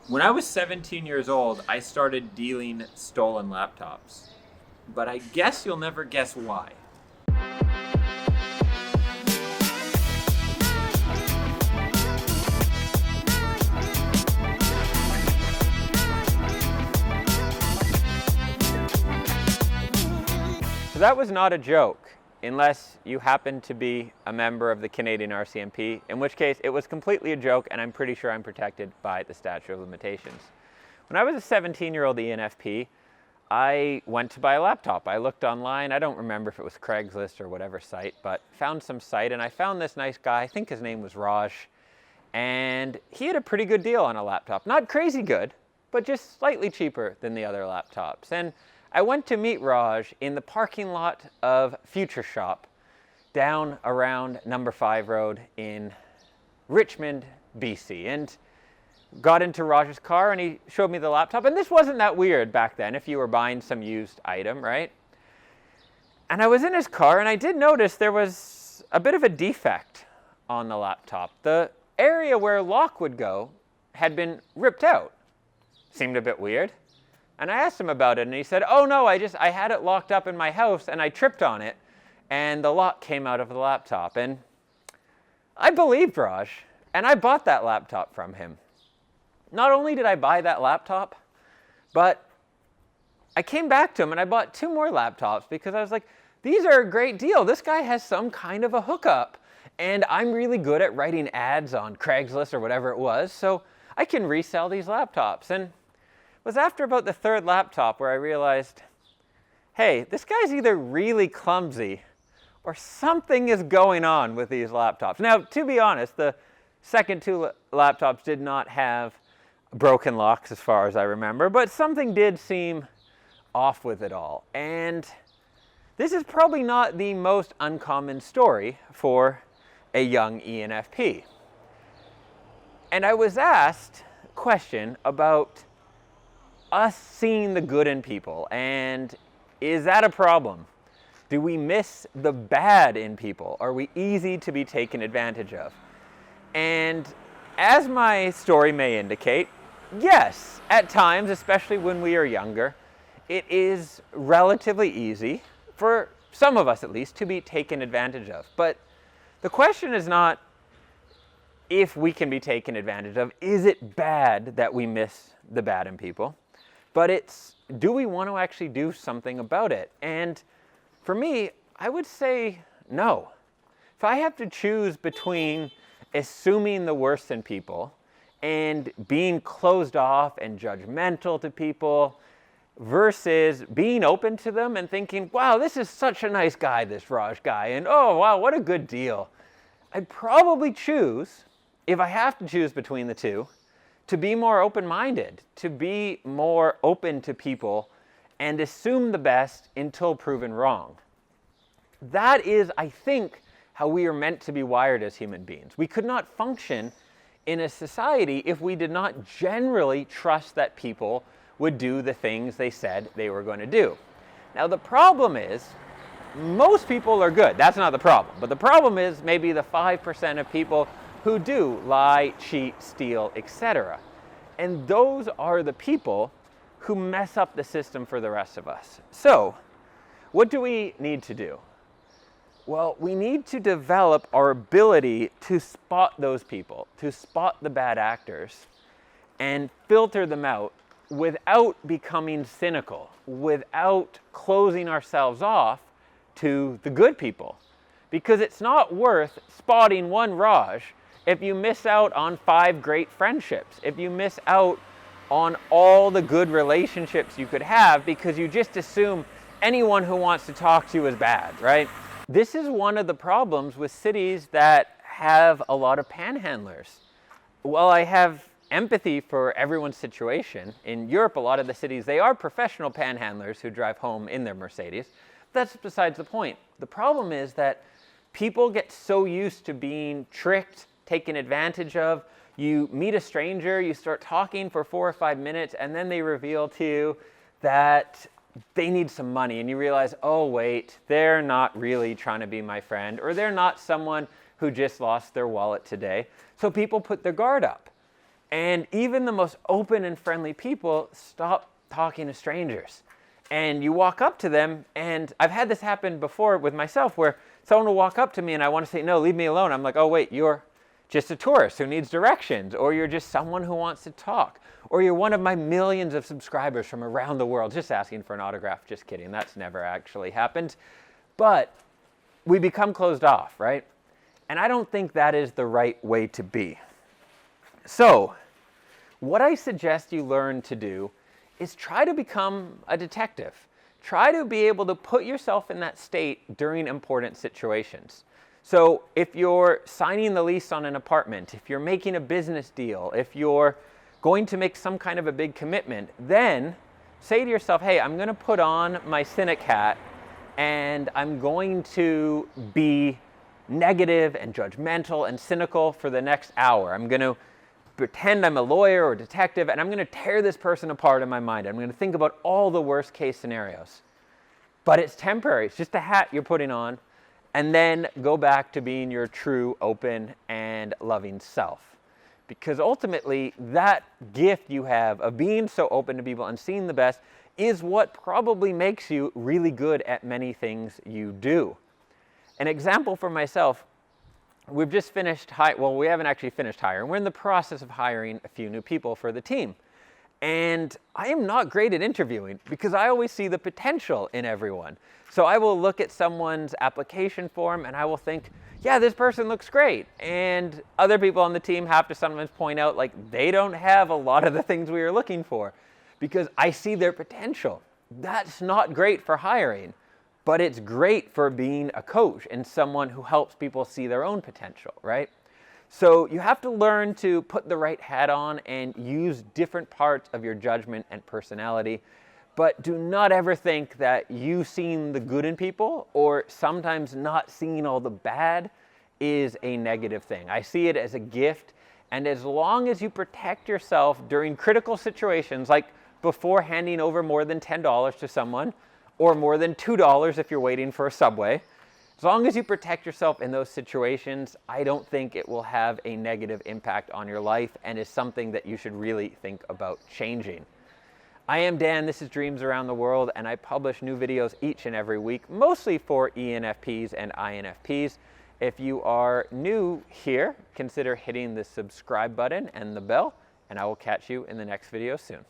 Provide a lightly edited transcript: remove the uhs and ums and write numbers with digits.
When I was 17 years old, I started dealing stolen laptops. But I guess you'll never guess why. So that was not a joke, unless you happen to be a member of the Canadian RCMP, in which case it was completely a joke and I'm pretty sure I'm protected by the statute of limitations. When I was a 17-year-old ENFP, I went to buy a laptop. I looked online, I don't remember if it was Craigslist or whatever site, but found some site and I found this nice guy, I think his name was Raj, and he had a pretty good deal on a laptop. Not crazy good, but just slightly cheaper than the other laptops. And I went to meet Raj in the parking lot of Future Shop down around number 5 Road in Richmond, BC. And got into Raj's car and he showed me the laptop. And this wasn't that weird back then if you were buying some used item, right? And I was in his car and I did notice there was a bit of a defect on the laptop. The area where lock would go had been ripped out. Seemed a bit weird. And I asked him about it and he said, oh no, I had it locked up in my house and I tripped on it and the lock came out of the laptop. And I believed Raj and I bought that laptop from him. Not only did I buy that laptop, but I came back to him and I bought 2 more laptops because I was like, these are a great deal. This guy has some kind of a hookup and I'm really good at writing ads on Craigslist or whatever it was, so I can resell these laptops. And it was after about the 3rd laptop where I realized, hey, this guy's either really clumsy or something is going on with these laptops. Now, to be honest, the second 2 laptops did not have broken locks as far as I remember, but something did seem off with it all. And this is probably not the most uncommon story for a young ENFP. And I was asked a question about us seeing the good in people, and is that a problem? Do we miss the bad in people? Are we easy to be taken advantage of? And as my story may indicate, yes, at times, especially when we are younger, it is relatively easy, for some of us at least, to be taken advantage of. But the question is not if we can be taken advantage of, is it bad that we miss the bad in people? But it's, do we want to actually do something about it? And for me, I would say no. If I have to choose between assuming the worst in people and being closed off and judgmental to people versus being open to them and thinking, wow, this is such a nice guy, this Raj guy, and oh, wow, what a good deal. I'd probably choose, if I have to choose between the two, to be more open-minded, to be more open to people and assume the best until proven wrong. That is, I think, how we are meant to be wired as human beings. We could not function in a society if we did not generally trust that people would do the things they said they were going to do. Now the problem is, most people are good. That's not the problem. But the problem is maybe the 5% of people who do lie, cheat, steal, etc. And those are the people who mess up the system for the rest of us. So, what do we need to do? Well, we need to develop our ability to spot those people, to spot the bad actors, and filter them out without becoming cynical, without closing ourselves off to the good people. Because it's not worth spotting one Raj if you miss out on 5 great friendships, if you miss out on all the good relationships you could have because you just assume anyone who wants to talk to you is bad, right? This is one of the problems with cities that have a lot of panhandlers. While I have empathy for everyone's situation, in Europe, a lot of the cities, they are professional panhandlers who drive home in their Mercedes. That's besides the point. The problem is that people get so used to being tricked, taken advantage of. You meet a stranger, you start talking for 4 or 5 minutes, and then they reveal to you that they need some money, and you realize, oh wait, they're not really trying to be my friend, or they're not someone who just lost their wallet today. So people put their guard up. And even the most open and friendly people stop talking to strangers. And you walk up to them, and I've had this happen before with myself where someone will walk up to me and I want to say, no, leave me alone. I'm like, oh, wait, you're just a tourist who needs directions, or you're just someone who wants to talk, or you're one of my millions of subscribers from around the world just asking for an autograph. Just kidding. That's never actually happened. But we become closed off, right? And I don't think that is the right way to be. So what I suggest you learn to do is try to become a detective. Try to be able to put yourself in that state during important situations. So if you're signing the lease on an apartment, if you're making a business deal, if you're going to make some kind of a big commitment, then say to yourself, hey, I'm going to put on my cynic hat and I'm going to be negative and judgmental and cynical for the next hour. I'm going to pretend I'm a lawyer or detective, and I'm going to tear this person apart in my mind. I'm going to think about all the worst case scenarios. But it's temporary. It's just a hat you're putting on, and then go back to being your true, open, and loving self. Because ultimately, that gift you have of being so open to people and seeing the best is what probably makes you really good at many things you do. An example for myself, we've just finished, we haven't actually finished hiring. We're in the process of hiring a few new people for the team. And I am not great at interviewing because I always see the potential in everyone. So I will look at someone's application form and I will think, yeah, this person looks great. And other people on the team have to sometimes point out, like, they don't have a lot of the things we are looking for because I see their potential. That's not great for hiring. But it's great for being a coach and someone who helps people see their own potential, right? So you have to learn to put the right hat on and use different parts of your judgment and personality. But do not ever think that you seeing the good in people or sometimes not seeing all the bad is a negative thing. I see it as a gift. And as long as you protect yourself during critical situations, like before handing over more than $10 to someone, or more than $2 if you're waiting for a subway. As long as you protect yourself in those situations, I don't think it will have a negative impact on your life and is something that you should really think about changing. I am Dan, this is Dreams Around the World, and I publish new videos each and every week, mostly for ENFPs and INFPs. If you are new here, consider hitting the subscribe button and the bell, and I will catch you in the next video soon.